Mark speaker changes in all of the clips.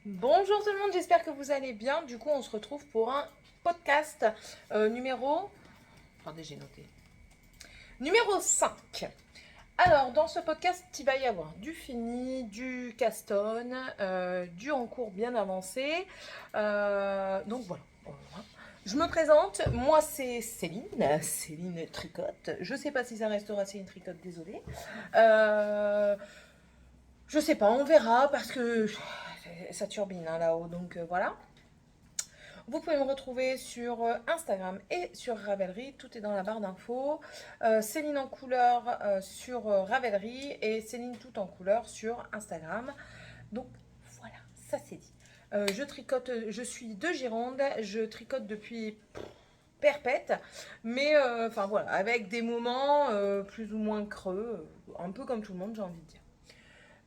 Speaker 1: Bonjour tout le monde, j'espère que vous allez bien. Du coup, on se retrouve pour un podcast numéro... Attendez, j'ai noté. Numéro 5. Alors, dans ce podcast, il va y avoir du fini, du caston, du en cours bien avancé. Donc voilà. Je me présente, moi c'est Céline Tricotte. Je sais pas si ça restera Céline Tricotte, désolée. Euh, je sais pas, on verra parce que ça turbine hein, là-haut, donc voilà. Vous pouvez me retrouver sur Instagram et sur Ravelry, tout est dans la barre d'infos. Céline en couleur sur Ravelry et Céline tout en couleur sur Instagram. Donc voilà, ça c'est dit. Je tricote, je suis de Gironde, je tricote depuis perpète, mais enfin voilà, avec des moments plus ou moins creux, un peu comme tout le monde j'ai envie de dire.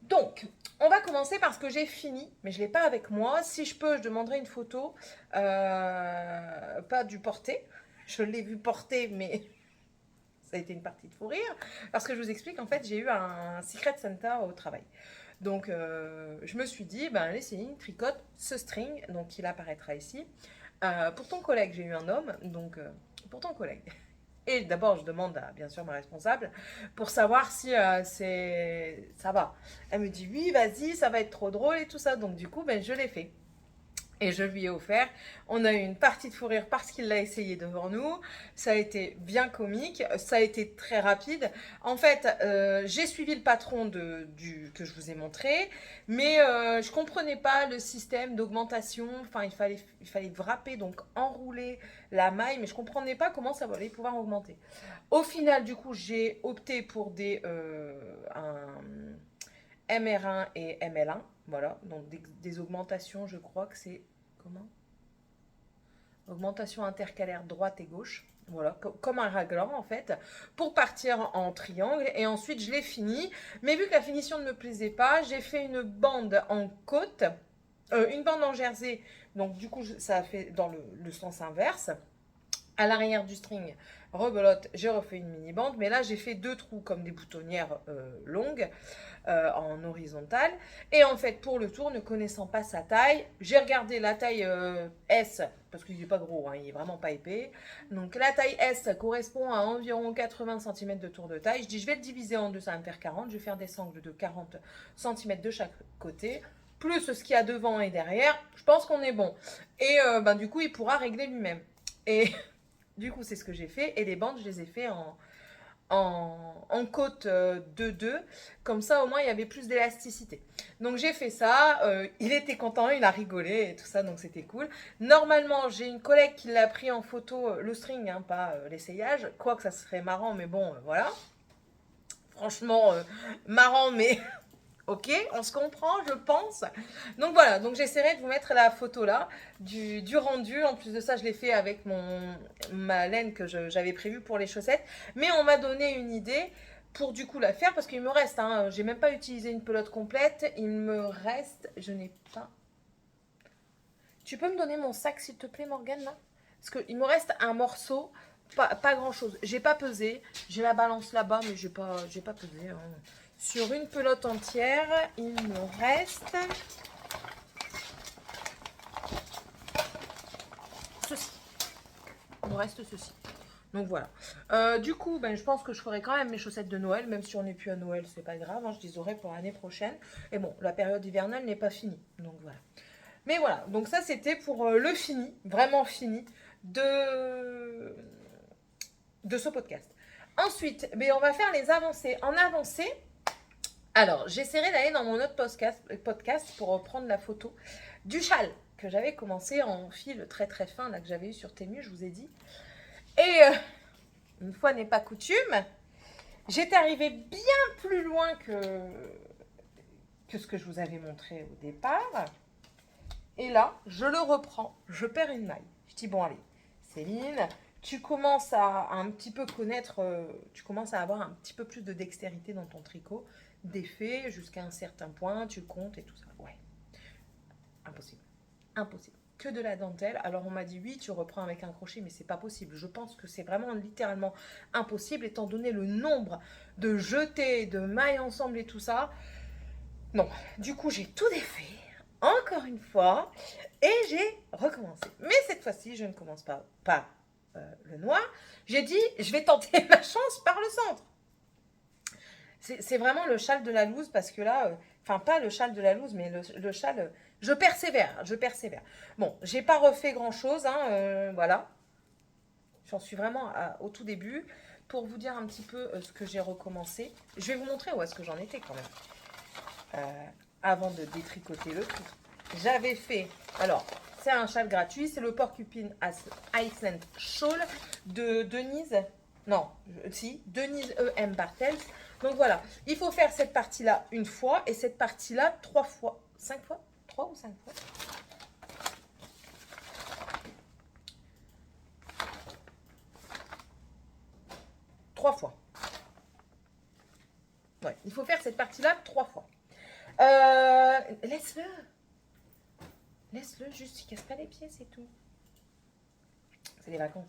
Speaker 1: Donc, on va commencer parce que j'ai fini, mais je ne l'ai pas avec moi. Si je peux, je demanderai une photo, pas du porté. Je l'ai vu porter, mais ça a été une partie de fou rire. Parce que je vous explique, en fait, j'ai eu un Secret Santa au travail. Donc, je me suis dit, ben, allez, Céline, tricote ce string, donc il apparaîtra ici. Pour ton collègue, j'ai eu un homme, donc pour ton collègue. Et d'abord, je demande à bien sûr ma responsable pour savoir si ça va. Elle me dit oui, vas-y, ça va être trop drôle et tout ça. Donc du coup, ben, je l'ai fait. Et je lui ai offert. On a eu une partie de fou rire parce qu'il l'a essayé devant nous. Ça a été bien comique. Ça a été très rapide. En fait, j'ai suivi le patron que je vous ai montré, mais je comprenais pas le système d'augmentation. Enfin, il fallait wrapper, donc enrouler la maille, mais je comprenais pas comment ça allait pouvoir augmenter. Au final, du coup, j'ai opté pour un MR1 et ML1. Voilà, donc des augmentations, je crois que c'est. Comment? Augmentation intercalaire droite et gauche. Voilà, comme un raglan en fait, pour partir en triangle. Et ensuite, je l'ai fini. Mais vu que la finition ne me plaisait pas, j'ai fait une bande en côte, une bande en jersey. Donc, du coup, ça a fait dans le sens inverse. À l'arrière du string, rebelote, j'ai refait une mini bande, mais là j'ai fait deux trous comme des boutonnières longues en horizontale. Et en fait, pour le tour, ne connaissant pas sa taille, j'ai regardé la taille S, parce qu'il n'est pas gros, hein, il est vraiment pas épais. Donc la taille S correspond à environ 80 cm de tour de taille. Je dis, je vais le diviser en deux, ça va me faire 40. Je vais faire des sangles de 40 cm de chaque côté, plus ce qu'il y a devant et derrière. Je pense qu'on est bon. Et ben, du coup, il pourra régler lui-même. Et du coup, c'est ce que j'ai fait. Et les bandes, je les ai fait en côte 2-2. Comme ça, au moins, il y avait plus d'élasticité. Donc, j'ai fait ça. Il était content, il a rigolé et tout ça. Donc, c'était cool. Normalement, j'ai une collègue qui l'a pris en photo, le string, hein, pas l'essayage. Quoique ça serait marrant, mais bon, voilà. Franchement, marrant, mais ok, on se comprend, je pense. Donc voilà, donc j'essaierai de vous mettre la photo là du rendu. En plus de ça, je l'ai fait avec ma laine que j'avais prévue pour les chaussettes. Mais on m'a donné une idée pour du coup la faire parce qu'il me reste, hein, j'ai même pas utilisé une pelote complète. Il me reste, je n'ai pas. Tu peux me donner mon sac s'il te plaît, Morgane là? Parce qu'il me reste un morceau, pas grand chose. J'ai pas pesé, j'ai la balance là-bas, mais j'ai pas pesé. Hein. Sur une pelote entière, il me reste ceci. Il me reste ceci. Donc voilà. Du coup, ben, je pense que je ferai quand même mes chaussettes de Noël, même si on n'est plus à Noël, c'est pas grave. Hein, je les aurai pour l'année prochaine. Et bon, la période hivernale n'est pas finie. Donc voilà. Mais voilà, donc ça c'était pour le fini, vraiment fini, de ce podcast. Ensuite, ben, on va faire les avancées. En avancée, alors j'essaierai d'aller dans mon autre podcast pour reprendre la photo du châle que j'avais commencé en fil très très fin, là que j'avais eu sur Temu, je vous ai dit. Et une fois n'est pas coutume, j'étais arrivée bien plus loin que ce que je vous avais montré au départ. Et là, je le reprends, je perds une maille. Je dis, bon allez, Céline, tu commences à un petit peu connaître, tu commences à avoir un petit peu plus de dextérité dans ton tricot, d'effet jusqu'à un certain point, tu comptes et tout ça. Ouais, impossible, impossible. Que de la dentelle. Alors on m'a dit oui, tu reprends avec un crochet, mais c'est pas possible. Je pense que c'est vraiment littéralement impossible, étant donné le nombre de jetés, de mailles ensemble et tout ça. Non, du coup j'ai tout défait. Encore encore une fois et j'ai recommencé. Mais cette fois-ci, je ne commence pas le noir. J'ai dit, je vais tenter ma chance par le centre. C'est vraiment le châle de la loose parce que là, enfin pas le châle de la loose, mais le châle, je persévère. Bon, j'ai pas refait grand-chose, hein, voilà. J'en suis vraiment au tout début. Pour vous dire un petit peu ce que j'ai recommencé, je vais vous montrer où est-ce que j'en étais quand même. Avant de détricoter le tout. J'avais fait, alors, c'est un châle gratuit, c'est le Porcupine Iceland Shawl de Denise, non, si, Denise E.M. Bartels. Donc voilà, il faut faire cette partie-là une fois et cette partie-là 3 fois, 5 fois, 3 ou 5 fois. Fois. Ouais, il faut faire cette partie-là 3 fois. Laisse-le. Laisse-le, juste, il casse pas les pieds, c'est tout. C'est les vacances.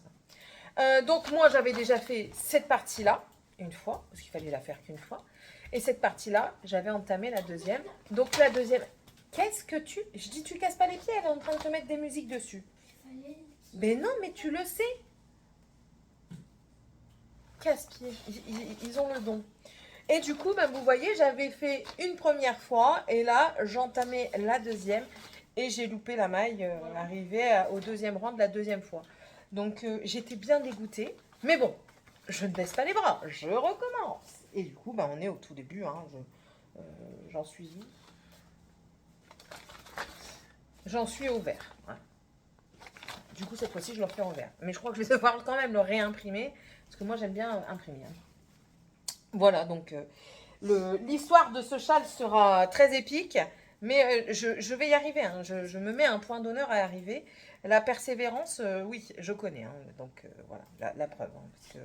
Speaker 1: Hein. Donc moi, j'avais déjà fait cette partie-là une fois, parce qu'il fallait la faire qu'une fois. Et cette partie-là, j'avais entamé la deuxième. Donc la deuxième... Qu'est-ce que tu... Je dis, tu casses pas les pieds, elle est en train de te mettre des musiques dessus. Mais non, mais tu le sais. Casse-pied, ils ont le don. Et du coup, ben, vous voyez, j'avais fait une première fois et là, j'entamais la deuxième et j'ai loupé la maille arrivée au deuxième rang de la deuxième fois. Donc, j'étais bien dégoûtée. Mais bon, je ne baisse pas les bras, je recommence. Et du coup, ben, on est au tout début. Hein, j'en suis au vert. Ouais. Du coup, cette fois-ci, je le refais en vert. Mais je crois que je vais devoir quand même le réimprimer parce que moi, j'aime bien imprimer. Hein. Voilà, donc l'histoire de ce châle sera très épique, mais je vais y arriver. Hein. Je me mets un point d'honneur à y arriver. La persévérance, oui, je connais. Hein. Donc voilà, la preuve. Hein, parce que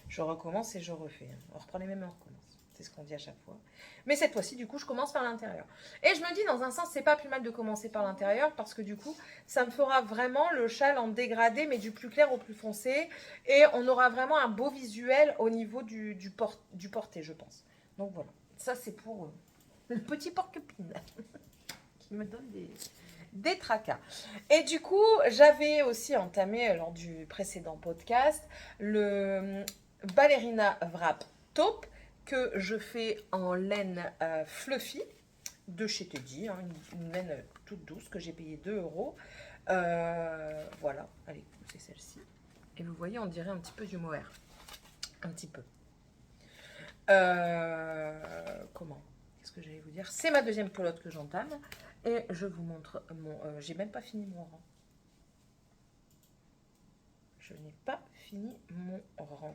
Speaker 1: je recommence et je refais. Hein. On reprend les mêmes et on recommence. C'est ce qu'on dit à chaque fois. Mais cette fois-ci, du coup, je commence par l'intérieur. Et je me dis, dans un sens, c'est pas plus mal de commencer par l'intérieur parce que du coup, ça me fera vraiment le châle en dégradé, mais du plus clair au plus foncé. Et on aura vraiment un beau visuel au niveau du porté, je pense. Donc voilà, ça c'est pour le petit porcupine qui me donne des tracas. Et du coup, j'avais aussi entamé lors du précédent podcast le Ballerina Wrap Taupe que je fais en laine fluffy de chez Teddy, hein, une laine toute douce que j'ai payé 2 euros. Voilà, allez, c'est celle-ci. Et vous voyez, on dirait un petit peu du mohair. Un petit peu. Comment? Qu'est-ce que j'allais vous dire? C'est ma deuxième pelote que j'entame. Et je vous montre mon... j'ai même pas fini mon rang. Je n'ai pas fini mon rang.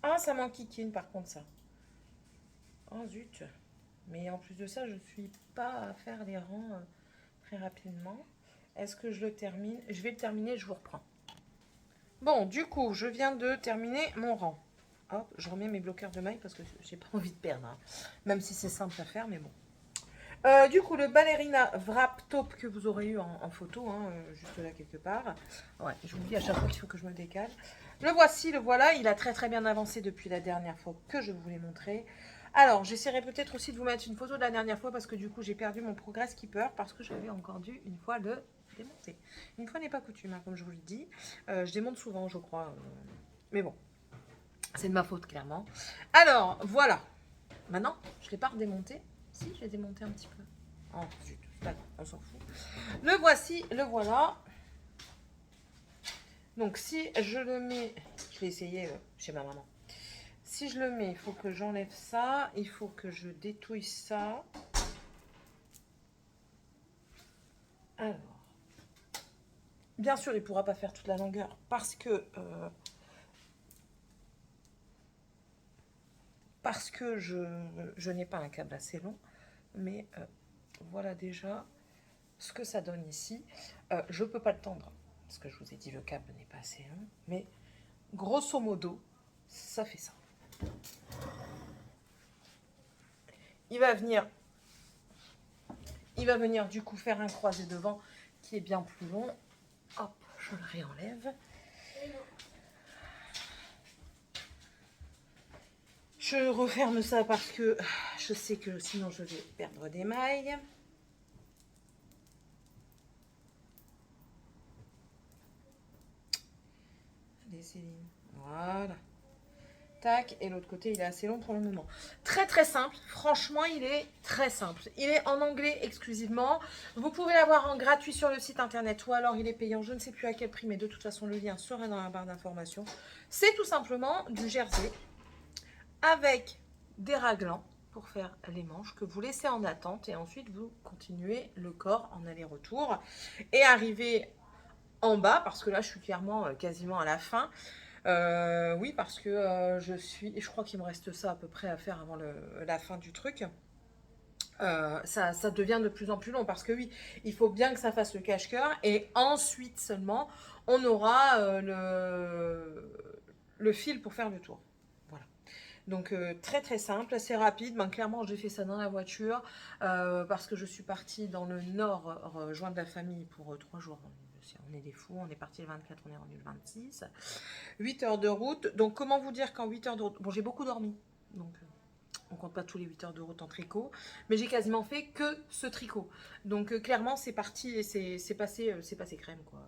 Speaker 1: Ah, ça m'enquiquine par contre ça. Oh zut. Mais en plus de ça, je ne suis pas à faire les rangs très rapidement. Est-ce que je le termine? Je vais le terminer, je vous reprends. Bon, du coup, je viens de terminer mon rang. Hop, je remets mes bloqueurs de mailles parce que j'ai pas envie de perdre. Hein. Même si c'est simple à faire, mais bon. Du coup, le Ballerina Wrap Taupe que vous aurez eu en photo, hein, juste là quelque part. Ouais, je vous dis à chaque fois qu'il faut que je me décale. Le voici, le voilà. Il a très très bien avancé depuis la dernière fois que je vous l'ai montré. Alors, j'essaierai peut-être aussi de vous mettre une photo de la dernière fois parce que du coup, j'ai perdu mon Progress Keeper parce que j'avais encore dû une fois le démonter. Une fois n'est pas coutume, hein, comme je vous le dis. Je démonte souvent, je crois. Mais bon, c'est de ma faute, clairement. Alors, voilà. Maintenant, je ne l'ai pas redémonté. Si, je l'ai démonté un petit peu. Oh, zut, on s'en fout. Le voici, le voilà. Donc, si je le mets... Je l'ai essayé chez ma maman. Si je le mets, il faut que j'enlève ça. Il faut que je détouille ça. Alors. Bien sûr, il ne pourra pas faire toute la longueur parce que... je n'ai pas un câble assez long. Mais voilà déjà ce que ça donne ici. Je ne peux pas le tendre. Parce que je vous ai dit, le câble n'est pas assez long. Mais grosso modo, ça fait ça. Il va venir du coup faire un croisé devant qui est bien plus long. Hop, je le réenlève. Je referme ça parce que je sais que sinon je vais perdre des mailles. Céline. Voilà. Tac, et l'autre côté, il est assez long pour le moment. Très très simple, franchement, il est très simple. Il est en anglais exclusivement. Vous pouvez l'avoir en gratuit sur le site internet ou alors il est payant, je ne sais plus à quel prix, mais de toute façon, le lien sera dans la barre d'information. C'est tout simplement du jersey avec des raglans pour faire les manches que vous laissez en attente et ensuite vous continuez le corps en aller-retour et arriver en bas, parce que là, je suis clairement quasiment à la fin. Oui, parce que je crois qu'il me reste ça à peu près à faire avant la fin du truc. Ça devient de plus en plus long parce que oui, il faut bien que ça fasse le cache-cœur et ensuite seulement on aura le fil pour faire le tour. Voilà. Donc très très simple, assez rapide. Ben, clairement, j'ai fait ça dans la voiture parce que je suis partie dans le nord rejoindre la famille pour 3 jours. On est des fous, on est parti le 24, on est revenu le 26. 8 heures de route. Donc comment vous dire qu'en 8 heures de route... Bon, j'ai beaucoup dormi. Donc on compte pas tous les 8 heures de route en tricot. Mais j'ai quasiment fait que ce tricot. Donc clairement, c'est parti et c'est passé crème, quoi.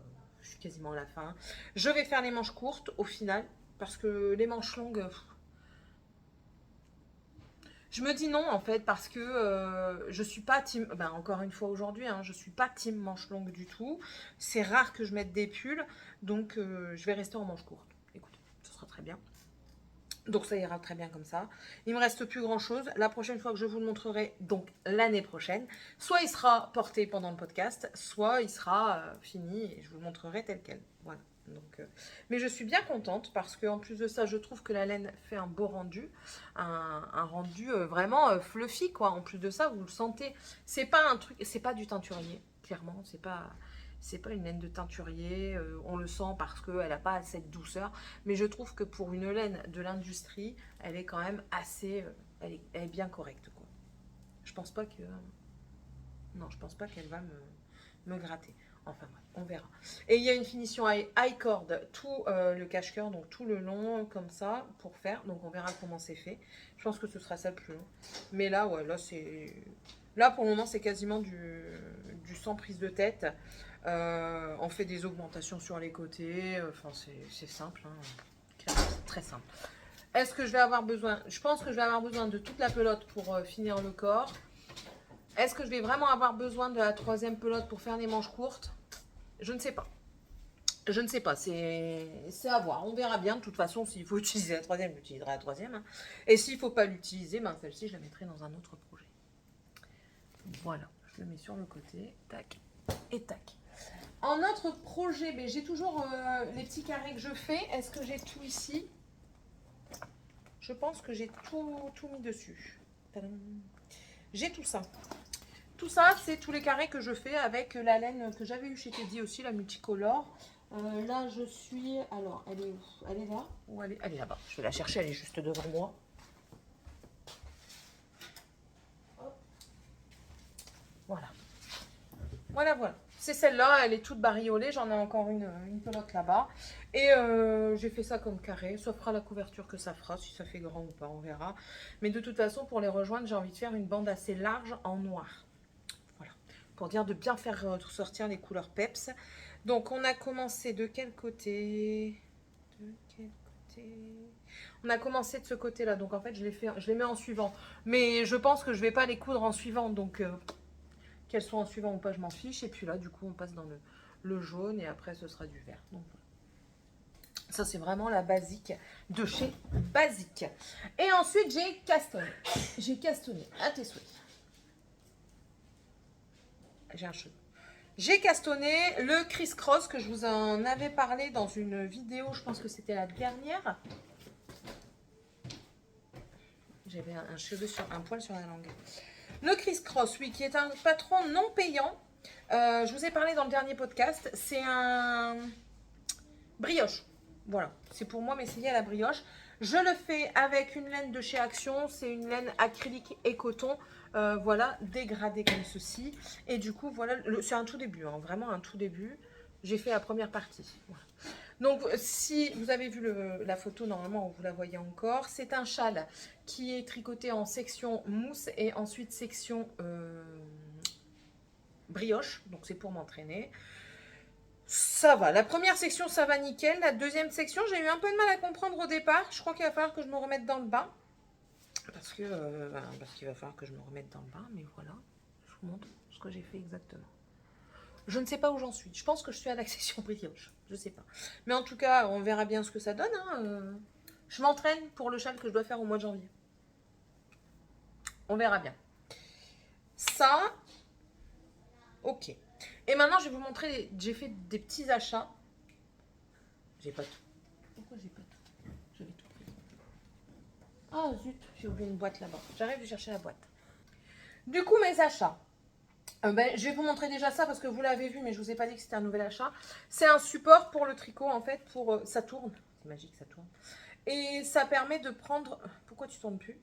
Speaker 1: Je suis quasiment à la fin. Je vais faire les manches courtes au final. Parce que les manches longues... Je me dis non en fait parce que je suis pas team, ben, encore une fois aujourd'hui, hein, je suis pas team manche longue du tout. C'est rare que je mette des pulls, donc je vais rester en manche courte. Écoute, ce sera très bien. Donc ça ira très bien comme ça. Il me reste plus grand chose. La prochaine fois que je vous le montrerai, donc l'année prochaine, soit il sera porté pendant le podcast, soit il sera fini et je vous le montrerai tel quel. Voilà. Donc, mais je suis bien contente parce qu'en plus de ça, je trouve que la laine fait un beau rendu, un rendu vraiment fluffy quoi. En plus de ça, vous le sentez. C'est pas un truc, c'est pas du teinturier, clairement. C'est pas une laine de teinturier. On le sent parce qu'elle n'a pas cette douceur. Mais je trouve que pour une laine de l'industrie, elle est quand même assez, elle est bien correcte quoi. Je pense pas que, non, je pense pas qu'elle va me gratter. Enfin bref, on verra. Et il y a une finition high cord, tout le cache-cœur, donc tout le long comme ça pour faire. Donc on verra comment c'est fait. Je pense que ce sera ça le plus long. Mais là, ouais, là c'est... Là pour le moment c'est quasiment du sans prise de tête. On fait des augmentations sur les côtés. Enfin c'est simple, hein. C'est très simple. Est-ce que je vais avoir besoin... Je pense que je vais avoir besoin de toute la pelote pour finir le corps. Est-ce que je vais vraiment avoir besoin de la 3e pelote pour faire les manches courtes? Je ne sais pas. Je ne sais pas, c'est à voir. On verra bien. De toute façon, s'il faut utiliser la 3e, j'utiliserai la 3e. Hein. Et s'il ne faut pas l'utiliser, ben celle-ci, je la mettrai dans un autre projet. Voilà, je le mets sur le côté. Tac et tac. En autre projet, ben, j'ai toujours les petits carrés que je fais. Est-ce que j'ai tout ici? Je pense que j'ai tout mis dessus. J'ai tout ça. Tout ça, c'est tous les carrés que je fais avec la laine que j'avais eu chez Teddy aussi, la multicolore. Là, je suis... Alors, elle est où? Elle est là ou elle est là-bas. Je vais la chercher, elle est juste devant moi. Hop. Voilà. Voilà. C'est celle-là, elle est toute bariolée. J'en ai encore une pelote là-bas. Et j'ai fait ça comme carré. Ça fera la couverture que ça fera, si ça fait grand ou pas, on verra. Mais de toute façon, pour les rejoindre, j'ai envie de faire une bande assez large en noir. Pour dire de bien faire sortir les couleurs peps. Donc on a commencé de quel côté? On a commencé de ce côté là, donc en fait je les mets en suivant, mais je pense que je vais pas les coudre en suivant, donc qu'elles soient en suivant ou pas je m'en fiche. Et puis là du coup on passe dans le jaune et après ce sera du vert. Donc voilà. Ça c'est vraiment la basique de chez Basique. Et ensuite j'ai castonné à tes souhaits. J'ai un cheveu. J'ai castonné le criss-cross que je vous en avais parlé dans une vidéo, je pense que c'était la dernière. J'avais un poil sur la langue. Le criss-cross, oui, qui est un patron non payant. Je vous ai parlé dans le dernier podcast. C'est un brioche. Voilà, c'est pour moi m'essayer à la brioche. Je le fais avec une laine de chez Action. C'est une laine acrylique et coton. Voilà, dégradée comme ceci. Et du coup, voilà, c'est un tout début, hein, vraiment un tout début. J'ai fait la première partie. Voilà. Donc, si vous avez vu la photo, normalement, vous la voyez encore. C'est un châle qui est tricoté en section mousse et ensuite section brioche. Donc, c'est pour m'entraîner. Ça va. La première section, ça va nickel. La deuxième section, j'ai eu un peu de mal à comprendre au départ. Je crois qu'il va falloir que je me remette dans le bain. Parce qu'il va falloir que je me remette dans le bain. Mais voilà, je vous montre ce que j'ai fait exactement. Je ne sais pas où j'en suis. Je pense que je suis à la section brioche. Je sais pas. Mais en tout cas, on verra bien ce que ça donne. Hein. Je m'entraîne pour le châle que je dois faire au mois de janvier. On verra bien. Ça, ok. Et maintenant, je vais vous montrer. J'ai fait des petits achats. J'ai pas tout. Pourquoi j'ai pas tout? J'avais tout pris. Ah zut, j'ai oublié une boîte là-bas. J'arrive de chercher la boîte. Du coup, mes achats. Je vais vous montrer déjà ça parce que vous l'avez vu, mais je vous ai pas dit que c'était un nouvel achat. C'est un support pour le tricot en fait, pour ça tourne. C'est magique, ça tourne. Et ça permet de prendre. Pourquoi tu tournes plus?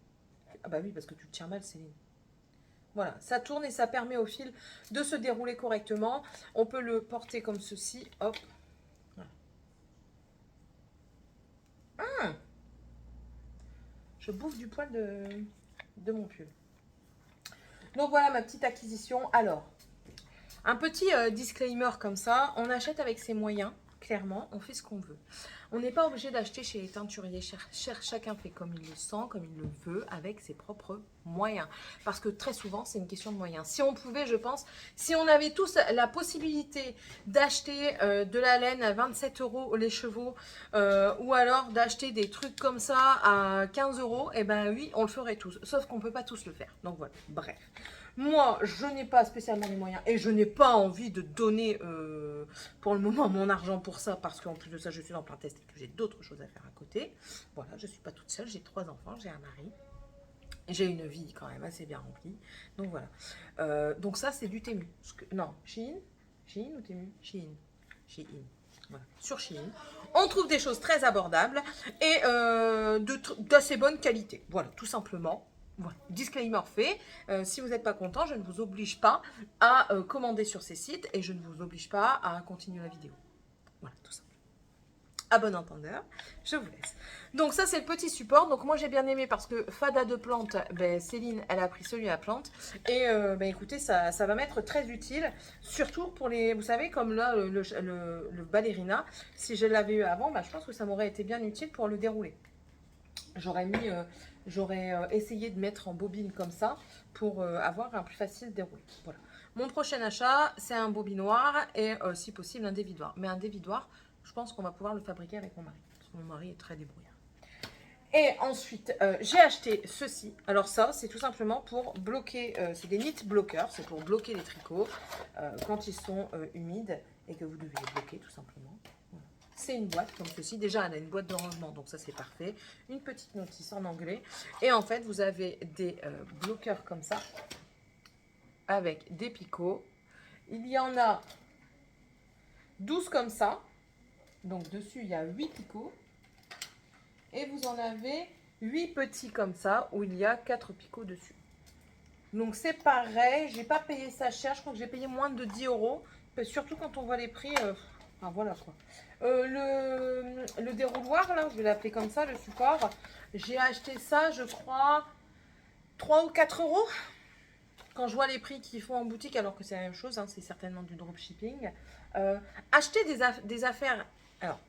Speaker 1: Ah bah oui, parce que tu le tiens mal, Céline. Voilà, ça tourne et ça permet au fil de se dérouler correctement. On peut le porter comme ceci. Hop. Voilà. Je bouffe du poil de mon pull. Donc voilà ma petite acquisition. Alors, un petit disclaimer comme ça, on achète avec ses moyens, clairement, on fait ce qu'on veut. On n'est pas obligé d'acheter chez les teinturiers, chacun fait comme il le sent, comme il le veut, avec ses propres moyens. Parce que très souvent, c'est une question de moyens. Si on pouvait, je pense, si on avait tous la possibilité d'acheter de la laine à 27 € les chevaux, ou alors d'acheter des trucs comme ça à 15 €, eh ben oui, on le ferait tous. Sauf qu'on ne peut pas tous le faire. Donc voilà, bref. Moi, je n'ai pas spécialement les moyens et je n'ai pas envie de donner pour le moment mon argent pour ça parce qu'en plus de ça, je suis en plein test et que j'ai d'autres choses à faire à côté. Voilà, je ne suis pas toute seule, j'ai 3 enfants, j'ai un mari. J'ai une vie quand même assez bien remplie. Donc voilà. Donc ça, c'est du Temu. Non, Shein. Shein ou Temu? Shein. Shein. Voilà. Sur Shein. On trouve des choses très abordables et d'assez bonne qualité. Voilà, tout simplement. Voilà. Disclaimer fait. Si vous n'êtes pas content, je ne vous oblige pas à commander sur ces sites et je ne vous oblige pas à continuer la vidéo. Voilà, tout ça. À bon entendeur, je vous laisse. Donc ça, c'est le petit support. Donc moi, j'ai bien aimé parce que Fada de plante, Céline, elle a pris celui à plante. Et écoutez, ça va m'être très utile. Surtout pour les, vous savez, comme là, le ballerina. Si je l'avais eu avant, je pense que ça m'aurait été bien utile pour le dérouler. J'aurais essayé de mettre en bobine comme ça pour avoir un plus facile déroulé. Voilà. Mon prochain achat, c'est un bobinoir et si possible un dévidoir. Mais un dévidoir, je pense qu'on va pouvoir le fabriquer avec mon mari. Parce que mon mari est très débrouillard. Et ensuite, j'ai acheté ceci. Alors ça, c'est tout simplement pour bloquer, c'est des knit bloqueurs, c'est pour bloquer les tricots quand ils sont humides et que vous devez les bloquer tout simplement. Voilà. C'est une boîte comme ceci. Déjà, elle a une boîte de rangement, donc ça c'est parfait. Une petite notice en anglais. Et en fait, vous avez des bloqueurs comme ça, avec des picots. Il y en a 12 comme ça. Donc dessus, il y a 8 picots. Et vous en avez 8 petits comme ça, où il y a 4 picots dessus. Donc c'est pareil, j'ai pas payé ça cher, je crois que j'ai payé moins de 10 €. Surtout quand on voit les prix, enfin voilà quoi. Le dérouloir, là, je vais l'appeler comme ça, le support, j'ai acheté ça, je crois, 3 ou 4 €. Quand je vois les prix qu'ils font en boutique, alors que c'est la même chose, hein, c'est certainement du dropshipping. Acheter des affaires, alors,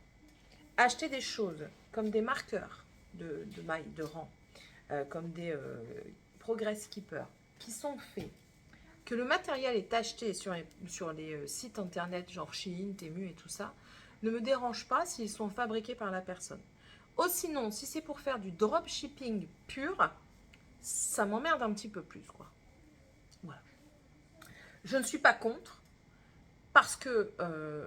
Speaker 1: acheter des choses comme des marqueurs de maille, de rang, comme des Progress Keeper, qui sont faits, que le matériel est acheté sur les sites internet, genre Shein, Temu et tout ça, ne me dérange pas s'ils sont fabriqués par la personne. Oh, sinon, si c'est pour faire du dropshipping pur, ça m'emmerde un petit peu plus, quoi. Voilà. Je ne suis pas contre, parce que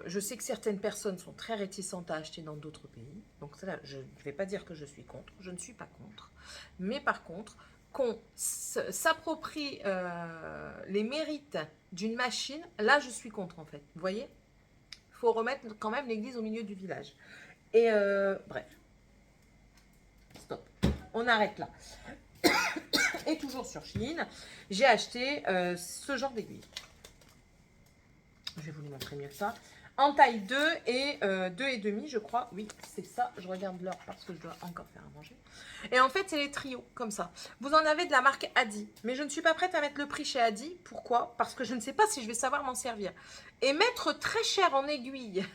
Speaker 1: je sais que certaines personnes sont très réticentes à acheter dans d'autres pays. Donc ça, je ne vais pas dire que je suis contre, je ne suis pas contre. Mais par contre, qu'on s'approprie les mérites d'une machine, là je suis contre en fait. Vous voyez? Il faut remettre quand même l'église au milieu du village. Et bref. Stop. On arrête là. Et toujours sur Shein, j'ai acheté ce genre d'aiguille. Je vais vous les montrer mieux que ça. en taille 2 et 2,5 je crois. Oui, c'est ça. Je regarde l'heure parce que je dois encore faire à manger. Et en fait, c'est les trios, comme ça. Vous en avez de la marque Adi. Mais je ne suis pas prête à mettre le prix chez Adi. Pourquoi? Parce que je ne sais pas si je vais savoir m'en servir. Et mettre très cher en aiguille,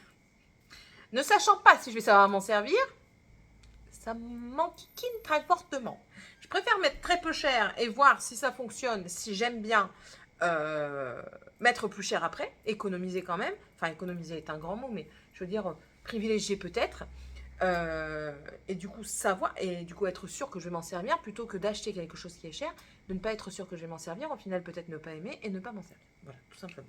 Speaker 1: ne sachant pas si je vais savoir m'en servir, ça m'enquiquine très fortement. Je préfère mettre très peu cher et voir si ça fonctionne, si j'aime bien mettre plus cher après, économiser quand même. Enfin, économiser est un grand mot, mais je veux dire privilégier peut-être. Et du coup savoir, et du coup être sûr que je vais m'en servir plutôt que d'acheter quelque chose qui est cher, de ne pas être sûr que je vais m'en servir, au final peut-être ne pas aimer et ne pas m'en servir. Voilà, tout simplement.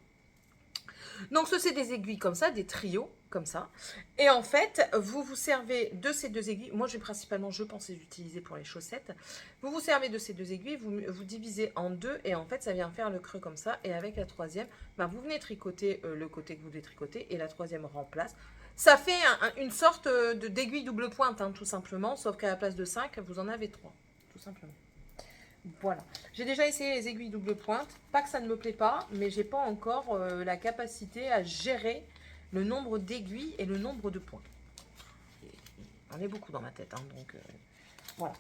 Speaker 1: Donc, ce c'est des aiguilles comme ça, des trios comme ça. Et en fait, vous vous servez de ces deux aiguilles. Moi, principalement, je pensais l'utiliser pour les chaussettes. Vous vous servez de ces deux aiguilles, vous divisez en deux et en fait, ça vient faire le creux comme ça. Et avec la troisième, ben, vous venez tricoter le côté que vous voulez tricoter et la troisième remplace. Ça fait une sorte d'aiguille double pointe, hein, tout simplement, sauf qu'à la place de 5, vous en avez 3, tout simplement. Voilà. J'ai déjà essayé les aiguilles double pointe. Pas que ça ne me plaît pas, mais j'ai pas encore la capacité à gérer le nombre d'aiguilles et le nombre de points. On est beaucoup dans ma tête, hein, donc voilà.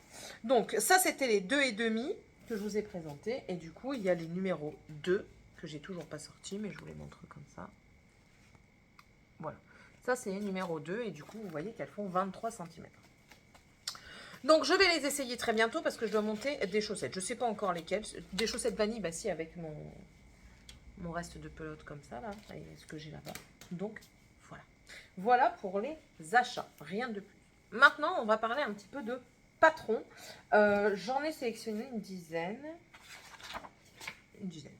Speaker 1: Donc ça, c'était les 2,5 que je vous ai présentés. Et du coup, il y a les numéros 2 que j'ai toujours pas sortis, mais je vous les montre comme ça. Voilà. Ça, c'est les numéros 2 et du coup, vous voyez qu'elles font 23 cm. Donc, je vais les essayer très bientôt parce que je dois monter des chaussettes. Je ne sais pas encore lesquelles. Des chaussettes vanille, bah si, avec mon reste de pelote comme ça, là. Ce que j'ai là-bas. Donc, voilà. Voilà pour les achats. Rien de plus. Maintenant, on va parler un petit peu de patron. J'en ai sélectionné une dizaine. Une dizaine.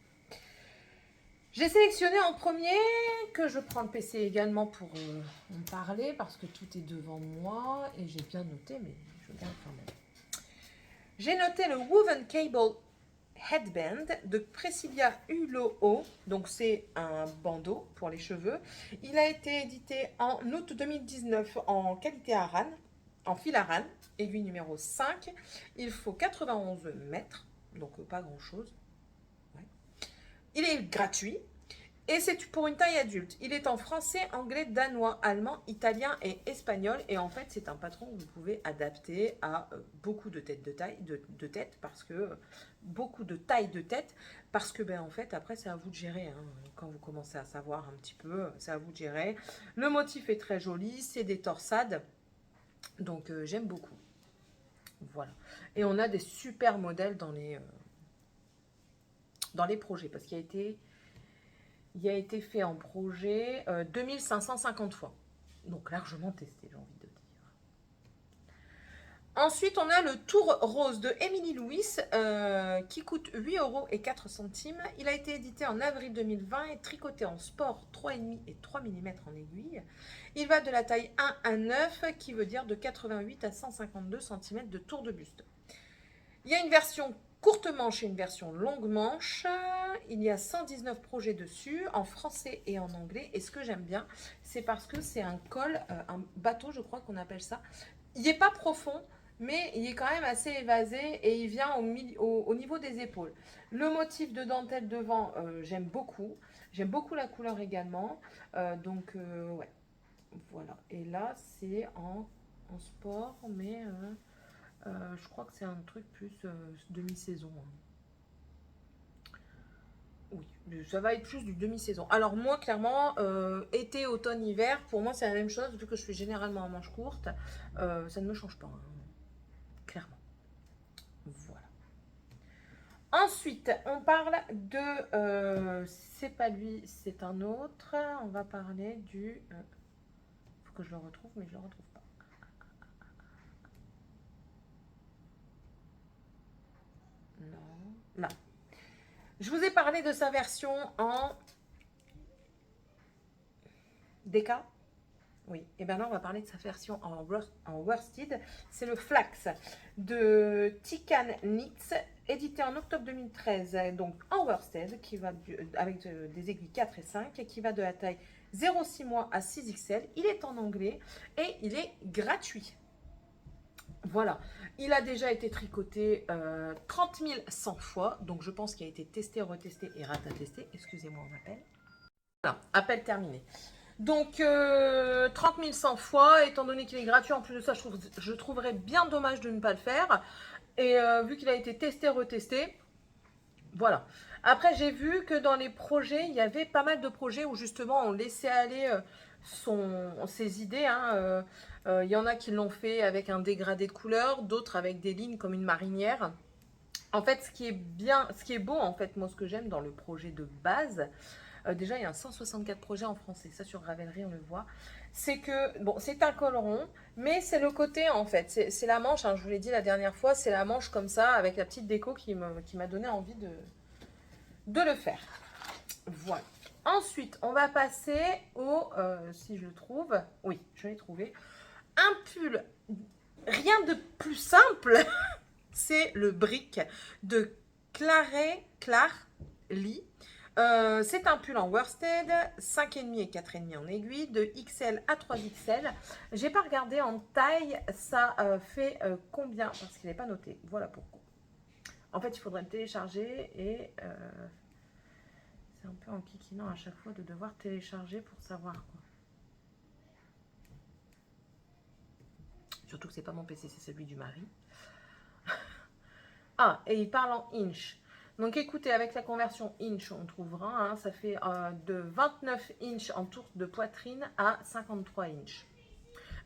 Speaker 1: J'ai sélectionné en premier, que je prends le PC également pour en parler, parce que tout est devant moi, et j'ai bien noté, mais je garde quand même. J'ai noté le Woven Cable Headband de Priscilla Hulot. Donc c'est un bandeau pour les cheveux. Il a été édité en août 2019 en qualité Aran, en fil Aran, aiguille numéro 5. Il faut 91 mètres, donc pas grand chose. Ouais. Il est gratuit. Et c'est pour une taille adulte. Il est en français, anglais, danois, allemand, italien et espagnol. Et en fait, c'est un patron que vous pouvez adapter à beaucoup de têtes de tête, parce que beaucoup de tailles de tête, parce que ben en fait après c'est à vous de gérer. Hein. Quand vous commencez à savoir un petit peu, c'est à vous de gérer. Le motif est très joli, c'est des torsades, donc j'aime beaucoup. Voilà. Et on a des super modèles dans les projets, parce qu'il a été fait en projet 2550 fois. Donc largement testé, j'ai envie de dire. Ensuite, on a le Tour Rose de Emily Louis qui coûte 8,04 €. Il a été édité en avril 2020 et tricoté en sport 3,5 et 3 mm en aiguille. Il va de la taille 1 à 9, qui veut dire de 88 à 152 cm de tour de buste. Il y a une version courte manche et une version longue manche. Il y a 119 projets dessus, en français et en anglais. Et ce que j'aime bien, c'est parce que c'est un col, un bateau, je crois qu'on appelle ça. Il n'est pas profond, mais il est quand même assez évasé et il vient au niveau des épaules. Le motif de dentelle devant, j'aime beaucoup. J'aime beaucoup la couleur également. Donc, ouais. Voilà. Et là, c'est en sport, mais... je crois que c'est un truc plus demi-saison. Oui, ça va être plus du demi-saison. Alors moi, clairement, été, automne, hiver, pour moi, c'est la même chose. Vu que je suis généralement en manche courte, ça ne me change pas. Hein, clairement. Voilà. Ensuite, on parle de... c'est pas lui, c'est un autre. On va parler du... faut que je le retrouve, mais je le retrouve pas. Non. Là. Je vous ai parlé de sa version en DK. Oui, et bien là, on va parler de sa version en worsted. C'est le Flax de Tikan Knits, édité en octobre 2013, donc en worsted, qui va avec des aiguilles 4 et 5, et qui va de la taille 0,6 mois à 6XL. Il est en anglais et il est gratuit. Voilà, il a déjà été tricoté 30 100 fois, donc je pense qu'il a été testé, retesté et ratatesté. Excusez-moi, on m'appelle. Voilà, appel terminé. Donc 30 100 fois, étant donné qu'il est gratuit, en plus de ça, je trouverais bien dommage de ne pas le faire. Et vu qu'il a été testé, retesté, voilà. Après, j'ai vu que dans les projets, il y avait pas mal de projets où justement on laissait aller ses idées, hein. Il y en a qui l'ont fait avec un dégradé de couleur, d'autres avec des lignes comme une marinière. En fait, ce qui est bien, ce qui est beau, en fait, moi, ce que j'aime dans le projet de base, déjà, il y a un 164 projets en français, ça sur Ravelry, on le voit. C'est que, bon, c'est un col rond, mais c'est le côté, en fait. C'est la manche, hein, je vous l'ai dit la dernière fois, c'est la manche comme ça, avec la petite déco qui m'a donné envie de le faire. Voilà. Ensuite, on va passer au, si je le trouve, oui, je l'ai trouvé, un pull, rien de plus simple, c'est le brick de Clarly. C'est un pull en worsted, 5,5 et 4,5 en aiguille, de XL à 3XL. J'ai pas regardé en taille, ça fait combien, parce qu'il n'est pas noté. Voilà pourquoi. En fait, il faudrait le télécharger et c'est un peu enquiquinant à chaque fois de devoir télécharger pour savoir quoi. Surtout que c'est pas mon PC, c'est celui du mari. Ah, et il parle en inch. Donc écoutez, avec la conversion inch, on trouvera, hein, ça fait de 29 inch en tour de poitrine à 53 inch.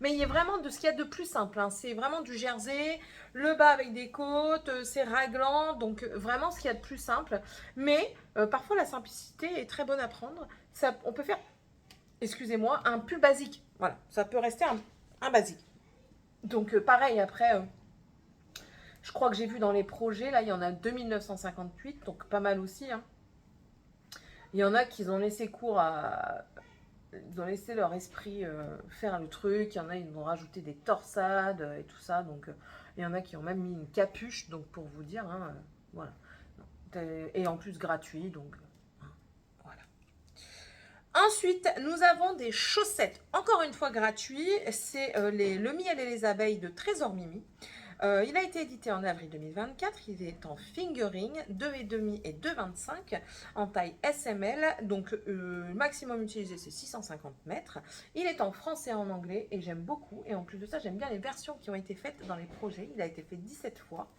Speaker 1: Mais il y a vraiment de ce qu'il y a de plus simple, hein. C'est vraiment du jersey, le bas avec des côtes, c'est raglant, donc vraiment ce qu'il y a de plus simple. Mais parfois la simplicité est très bonne à prendre. Ça, on peut faire, excusez-moi, un pull basique. Voilà, ça peut rester un basique. Donc pareil, après, je crois que j'ai vu dans les projets, là il y en a 2958, donc pas mal aussi, hein. Il y en a qui ont laissé cours à... Ils ont laissé leur esprit faire le truc. Il y en a, ils ont rajouté des torsades et tout ça. Donc, il y en a qui ont même mis une capuche, donc pour vous dire, hein, voilà. Et en plus gratuit, donc voilà. Ensuite, nous avons des chaussettes, encore une fois gratuits. C'est le miel et les abeilles de Trésor Mimi. Il a été édité en avril 2024, il est en fingering 2,5 et 2,25 en taille SML, donc le maximum utilisé c'est 650 mètres. Il est en français et en anglais et j'aime beaucoup, et en plus de ça j'aime bien les versions qui ont été faites dans les projets. Il a été fait 17 fois.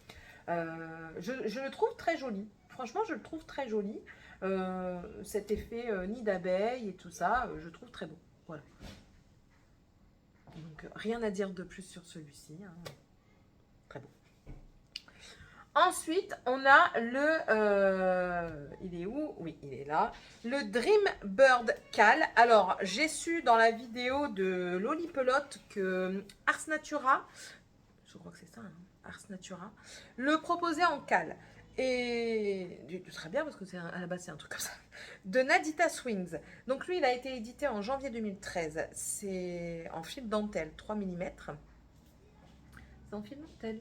Speaker 1: Je le trouve très joli, franchement je le trouve très joli, cet effet nid d'abeille et tout ça, je trouve très beau. Voilà. Donc rien à dire de plus sur celui-ci, hein. Très beau. Ensuite, on a il est où? Oui, il est là. Le Dream Bird Cal. Alors, j'ai su dans la vidéo de Lolipelote que Ars Natura, je crois que c'est ça, hein, Ars Natura, le proposait en cal. Et très bien parce que à la base c'est un truc comme ça. De Nadita Swings. Donc lui, il a été édité en janvier 2013. C'est en fil dentelle 3 mm. C'est en fil dentelle.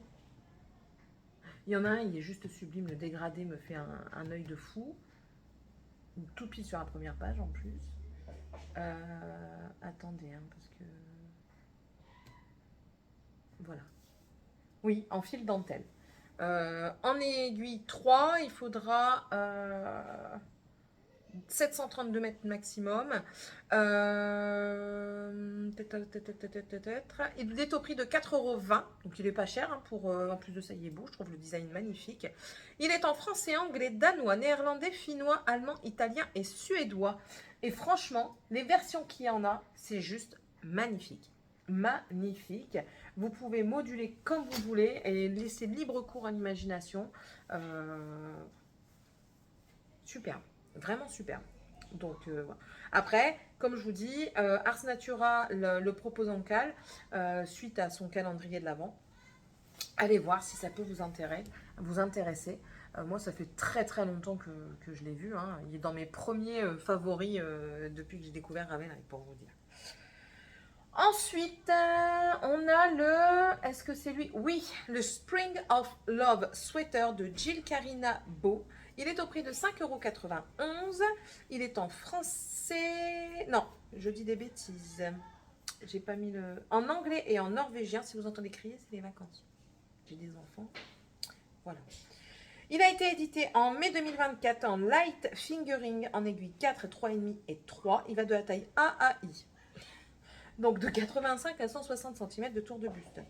Speaker 1: Il y en a un, il est juste sublime. Le dégradé me fait un œil de fou. Tout pile sur la première page en plus. Attendez, hein, parce que... Voilà. Oui, en fil dentelle. En aiguille 3, il faudra 732 mètres maximum. Il est au prix de 4,20 €, donc il est pas cher, hein, pour, en plus de ça il est beau, je trouve le design magnifique. Il est en français, anglais, danois, néerlandais, finnois, allemand, italien et suédois. Et franchement, les versions qu'il y en a, c'est juste magnifique. Magnifique. Vous pouvez moduler comme vous voulez et laisser libre cours à l'imagination. Superbe. Vraiment super. Donc, voilà. Après, comme je vous dis, Ars Natura le propose en cal suite à son calendrier de l'Avent. Allez voir si ça peut vous intéresser. Moi, ça fait très très longtemps que je l'ai vu, hein. Il est dans mes premiers favoris depuis que j'ai découvert Ravelry, pour vous dire. Ensuite, on a le... Est-ce que c'est lui? Oui, le Spring of Love Sweater de Jill Karina Beau. Il est au prix de 5,91 €. Il est en français... Non, je dis des bêtises. J'ai pas mis le... En anglais et en norvégien. Si vous entendez crier, c'est les vacances. J'ai des enfants. Voilà. Il a été édité en mai 2024 en light fingering en aiguille 4, 3,5 et 3. Il va de la taille A à I. Donc de 85 à 160 cm de tour de buste.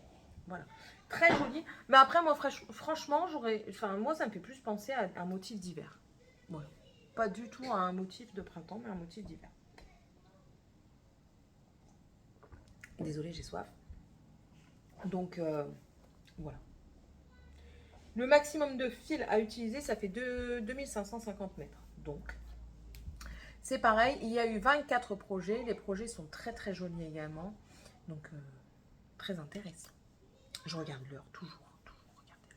Speaker 1: Voilà. Très joli. Mais après, moi, franchement, moi, ça me fait plus penser à un motif d'hiver. Voilà. Pas du tout à un motif de printemps, mais un motif d'hiver. Désolée, j'ai soif. Donc, voilà. Le maximum de fil à utiliser, ça fait 2550 mètres. Donc, c'est pareil, il y a eu 24 projets. Les projets sont très très jolis également. Donc, très intéressant. Je regarde l'heure, toujours regarder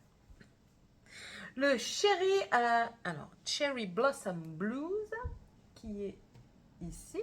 Speaker 1: l'heure. Le Cherry Blossom Blues, qui est ici.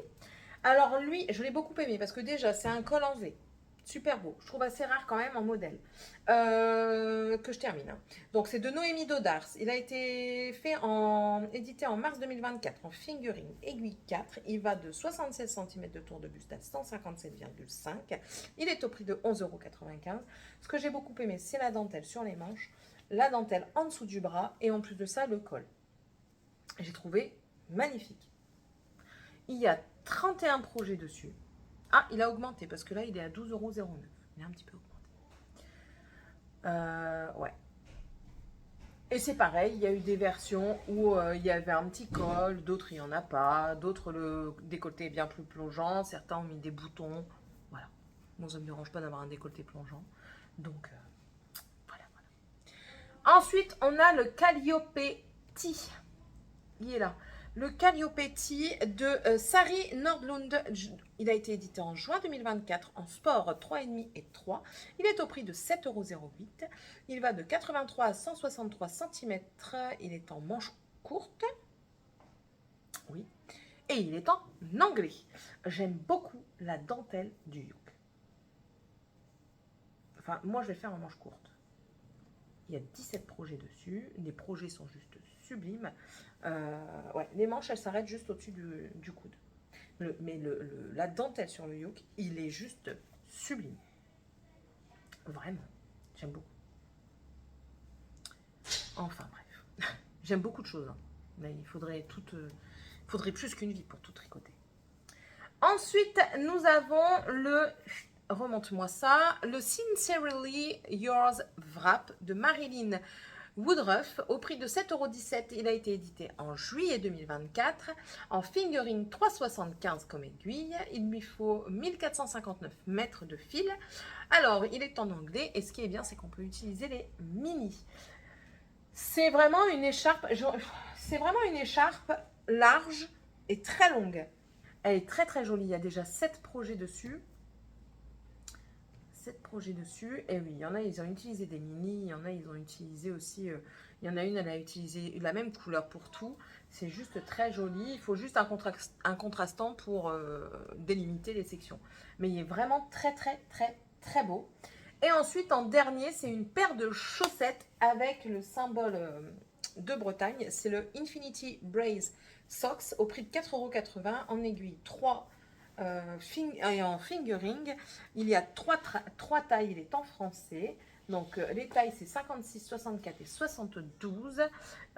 Speaker 1: Alors lui, je l'ai beaucoup aimé parce que déjà, c'est un col en V. Super beau. Je trouve assez rare quand même en modèle. Que je termine. Hein. Donc c'est de Noémie Dodars. Il a été édité en mars 2024 en fingering aiguille 4. Il va de 76 cm de tour de buste à 157,5. Il est au prix de 11,95 €. Ce que j'ai beaucoup aimé, c'est la dentelle sur les manches, la dentelle en dessous du bras et en plus de ça, le col. J'ai trouvé magnifique. Il y a 31 projets dessus. Ah, il a augmenté parce que là, il est à 12,09 €. Il a un petit peu augmenté. Ouais. Et c'est pareil, il y a eu des versions où il y avait un petit col, d'autres il n'y en a pas, d'autres le décolleté est bien plus plongeant, certains ont mis des boutons. Voilà. Moi, ça ne me dérange pas d'avoir un décolleté plongeant. Donc, voilà. Ensuite, on a le Calliope T. Il est là. Le Calliope T de Sari Nordlund. Il a été édité en juin 2024 en sport 3,5 et 3. Il est au prix de 7,08 €. Il va de 83 à 163 cm. Il est en manche courte. Oui. Et il est en anglais. J'aime beaucoup la dentelle du yoke. Enfin, moi, je vais faire en manche courte. Il y a 17 projets dessus. Les projets sont juste sublimes. Ouais, les manches, elles s'arrêtent juste au-dessus du coude. Mais la dentelle sur le yoke, il est juste sublime. Vraiment, j'aime beaucoup. Enfin bref, j'aime beaucoup de choses. Hein. Mais il faudrait plus qu'une vie pour tout tricoter. Ensuite, nous avons remonte-moi ça, le Sincerely Yours Wrap de Marilyn Woodruff au prix de 7,17 €. Il a été édité en juillet 2024 en fingering 3,75 comme aiguille. Il lui faut 1459 mètres de fil. Alors, il est en anglais et ce qui est bien, c'est qu'on peut utiliser les mini. C'est vraiment une écharpe. C'est vraiment une écharpe large et très longue. Elle est très très jolie. Il y a déjà 7 projets dessus. 7 projets dessus. Et oui, il y en a, ils ont utilisé des mini. Il y en a, ils ont utilisé aussi. Il y en a une, elle a utilisé la même couleur pour tout. C'est juste très joli. Il faut juste un contrastant pour délimiter les sections. Mais il est vraiment très très très très beau. Et ensuite, en dernier, c'est une paire de chaussettes avec le symbole de Bretagne. C'est le Infinity Brace Socks au prix de 4,80 € en aiguille 3 et en fingering. Il y a 3 tailles, il est en français. Donc les tailles, c'est 56, 64 et 72.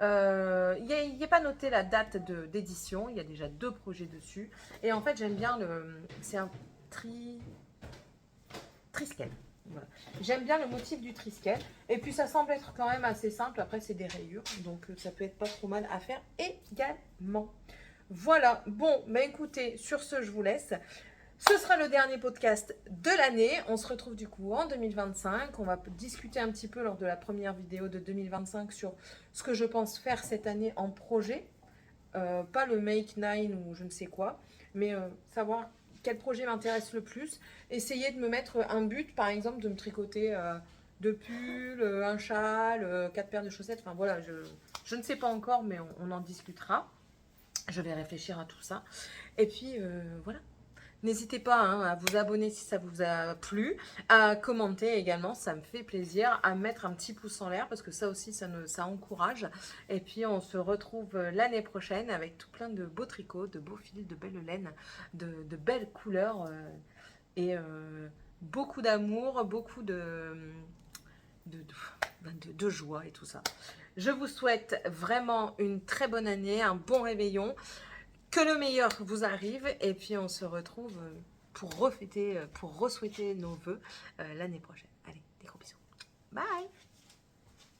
Speaker 1: Il n'y a pas noté la date d'édition. Il y a déjà 2 projets dessus. Et en fait, j'aime bien c'est un triskel. Voilà. J'aime bien le motif du triskel. Et puis ça semble être quand même assez simple. Après, c'est des rayures. Donc ça peut être pas trop mal à faire également. Voilà. Bon, bah écoutez, sur ce, je vous laisse. Ce sera le dernier podcast de l'année. On se retrouve du coup en 2025. On va discuter un petit peu lors de la première vidéo de 2025 sur ce que je pense faire cette année en projet. Pas le Make 9 ou je ne sais quoi. Mais savoir quel projet m'intéresse le plus. Essayer de me mettre un but, par exemple, de me tricoter 2 pulls, un châle, 4 paires de chaussettes. Enfin voilà, je ne sais pas encore, mais on en discutera. Je vais réfléchir à tout ça. Et puis voilà. N'hésitez pas hein, à vous abonner si ça vous a plu, à commenter également, ça me fait plaisir, à mettre un petit pouce en l'air parce que ça aussi, ça encourage. Et puis, on se retrouve l'année prochaine avec tout plein de beaux tricots, de beaux fils, de belles laines, de belles couleurs et beaucoup d'amour, beaucoup de joie et tout ça. Je vous souhaite vraiment une très bonne année, un bon réveillon. Que le meilleur vous arrive. Et puis, on se retrouve pour refêter, pour re-souhaiter nos vœux l'année prochaine. Allez, des gros bisous. Bye!